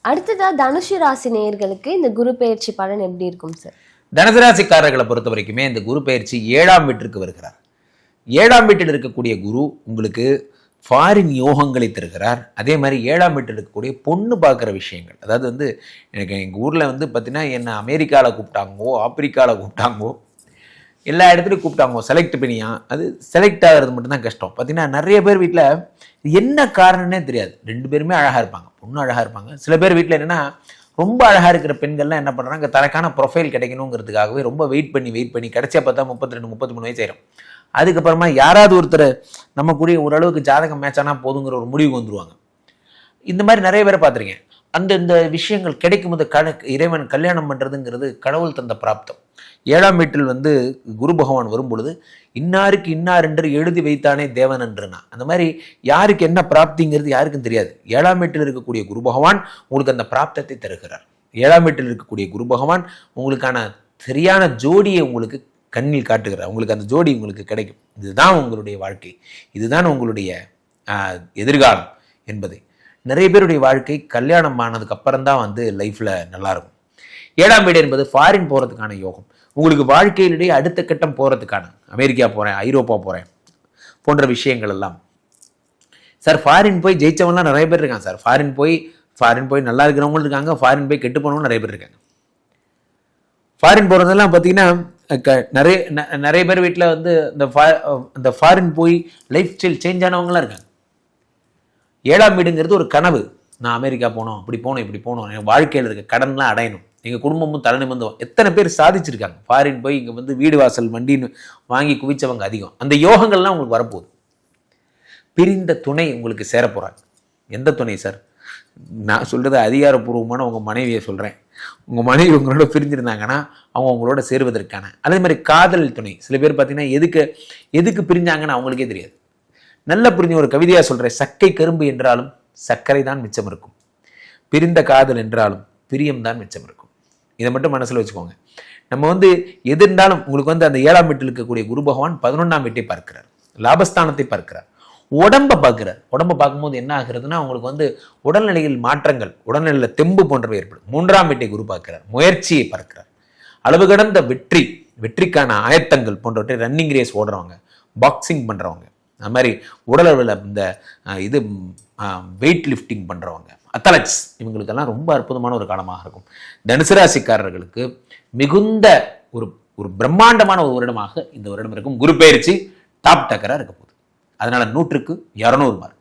அடுத்ததா தனுசு ராசி நேயர்களுக்கு இந்த குரு பெயர்ச்சி பலன் எப்படி இருக்கும் சார்? தனுசு ராசிக்காரர்களை பொறுத்த வரைக்குமே இந்த குரு பெயர்ச்சி 7ஆம் வீட்டிற்கு வருகிறார். 7ஆம் வீட்டில் இருக்கக்கூடிய குரு உங்களுக்கு ஃபாரின் யோகங்களை தருகிறார். அதே மாதிரி 7ஆம் வீட்டில் இருக்கக்கூடிய பொண்ணு பார்க்குற விஷயங்கள், அதாவது வந்து எனக்கு எங்கள் ஊரில் வந்து பார்த்தீங்கன்னா என்ன அமெரிக்காவில் கூப்பிட்டாங்கோ, ஆப்பிரிக்காவில் கூப்பிட்டாங்கோ, எல்லா இடத்துலையும் கூப்பிட்டாங்க, செலக்ட் பண்ணியா. அது செலக்ட் ஆகிறது மட்டும்தான் கஷ்டம். பார்த்தீங்கன்னா நிறைய பேர் வீட்டில் என்ன காரணம்னே தெரியாது, 2 பேருமே அழகாக இருப்பாங்க, பொண்ணு அழகாக இருப்பாங்க. சில பேர் வீட்டில் என்னென்னா ரொம்ப அழகாக இருக்கிற பெண்கள்லாம் என்ன பண்ணுறாங்க, தனக்கான ப்ரொஃபைல் கிடைக்கணுங்கிறதுக்காகவே ரொம்ப வெயிட் பண்ணி கடைசியாக பார்த்தா 32 33 வயசு ஆயிரும். அதுக்கப்புறமா யாராவது ஒருத்தர் நம்ம கூட ஓரளவுக்கு ஜாதகம் மேட்ச் ஆனால் போதுங்கிற ஒரு முடிவுக்கு வந்துருவாங்க. இந்த மாதிரி நிறைய பேரை பார்த்துருக்கேன். இந்த விஷயங்கள் கிடைக்கும் போது இறைவன் கல்யாணம் பண்ணுறதுங்கிறது கடவுள் தந்த பிராப்தம். 7ஆம் வீட்டில் வந்து குரு பகவான் வரும் பொழுது இன்னாருக்கு இன்னார் என்று எழுதி வைத்தானே தேவன் என்றுனா, அந்த மாதிரி யாருக்கு என்ன பிராப்திங்கிறது யாருக்கும் தெரியாது. 7ஆம் வீட்டில் இருக்கக்கூடிய குரு பகவான் உங்களுக்கு அந்த பிராப்தத்தை தருகிறார். 7ஆம் வீட்டில் இருக்கக்கூடிய குரு பகவான் உங்களுக்கான சரியான ஜோடியை உங்களுக்கு கண்ணில் காட்டுகிறார். உங்களுக்கு அந்த ஜோடி உங்களுக்கு கிடைக்கும். இதுதான் உங்களுடைய வாழ்க்கை, இதுதான் உங்களுடைய எதிர்காலம் என்பதை நிறைய பேருடைய வாழ்க்கை கல்யாணம் ஆனதுக்கு அப்புறம் தான் வந்து லைஃப்ல நல்லா இருக்கும். 7ஆம் வீடு என்பது ஃபாரின் போறதுக்கான யோகம். உங்களுக்கு வாழ்க்கையிலேயே அடுத்த கட்டம் போறதுக்கான, அமெரிக்கா போறேன், ஐரோப்பா போறேன் போன்ற விஷயங்கள் எல்லாம். சார் ஃபாரின் போய் ஜெயிச்சவங்கலாம் நிறைய பேர் இருக்காங்க சார். ஃபாரின் போய் நல்லா இருக்கிறவங்களும் இருக்காங்க, ஃபாரின் போய் கெட்டு போனவங்க நிறைய பேர் இருக்காங்க. ஃபாரின் போகிறதெல்லாம் பார்த்தீங்கன்னா நிறைய பேர் வீட்டில் வந்து இந்த ஃபாரின் போய் லைஃப் ஸ்டைல் சேஞ்ச் ஆனவங்களாம் இருக்காங்க. 7ஆம் வீடுங்கிறது ஒரு கனவு. நான் அமெரிக்கா போனோம், இப்படி போனோம், என் வாழ்க்கையில் இருக்க கடன்லாம் அடையணும், எங்கள் குடும்பமும் தலைநிமிர்ந்தோம். எத்தனை பேர் சாதிச்சிருக்காங்க. ஃபாரின் போய் இங்கே வந்து வீடு வாசல் வண்டின்னு வாங்கி குவிச்சவங்க அதிகம். அந்த யோகங்கள்லாம் உங்களுக்கு வரப்போகுது. பிரிந்த துணை உங்களுக்கு சேரப்போகிறாங்க. எந்த துணை சார்? நான் சொல்கிறது அதிகாரப்பூர்வமான உங்கள் மனைவியை சொல்கிறேன். உங்கள் மனைவி உங்களோட பிரிஞ்சிருந்தாங்கன்னா அவங்க உங்களோட சேருவதற்கான, அதே மாதிரி காதல் துணை. சில பேர் பார்த்தீங்கன்னா எதுக்கு பிரிஞ்சாங்கன்னு அவங்களுக்கே தெரியாது. நல்ல புரிஞ்ச ஒரு கவிதையாக சொல்கிறேன். சக்கை கரும்பு என்றாலும் சர்க்கரை தான் மிச்சம் இருக்கும், பிரிந்த காதல் என்றாலும் பிரியம் தான் மிச்சம் இருக்கும். இதை மட்டும் மனசில் வச்சுக்கோங்க. நம்ம வந்து எது இருந்தாலும் உங்களுக்கு வந்து அந்த 7ஆம் வீட்டில் இருக்கக்கூடிய குரு பகவான் 11ஆம் வீட்டை பார்க்கிறார், லாபஸ்தானத்தை பார்க்கிறார், உடம்பை பார்க்கிறார். உடம்பை பார்க்கும்போது என்ன ஆகுறதுன்னா உங்களுக்கு வந்து உடல்நிலையில் மாற்றங்கள், உடல்நிலையில் தெம்பு போன்றவை ஏற்படும். 3ஆம் வீட்டை குரு பார்க்கிறார், முயற்சியை பார்க்கிறார், அளவு கடந்த வெற்றிக்கான ஆயத்தங்கள் போன்றவற்றை, ரன்னிங் ரேஸ் ஓடுறவங்க, பாக்ஸிங் பண்ணுறவங்க, அது மாதிரி உடல் அளவில் இந்த வெயிட் லிஃப்டிங் பண்ணுறவங்க, அத்லெட்ஸ், இவங்களுக்கெல்லாம் ரொம்ப அற்புதமான ஒரு காலமாக இருக்கும். தனுசு ராசிக்காரர்களுக்கு மிகுந்த ஒரு பிரம்மாண்டமான ஒரு வருடமாக இந்த வருடம் இருக்கும். குரு பெயர்ச்சி டாப் டக்கராக இருக்க போகுது. அதனால 100க்கு 200 மார்க்.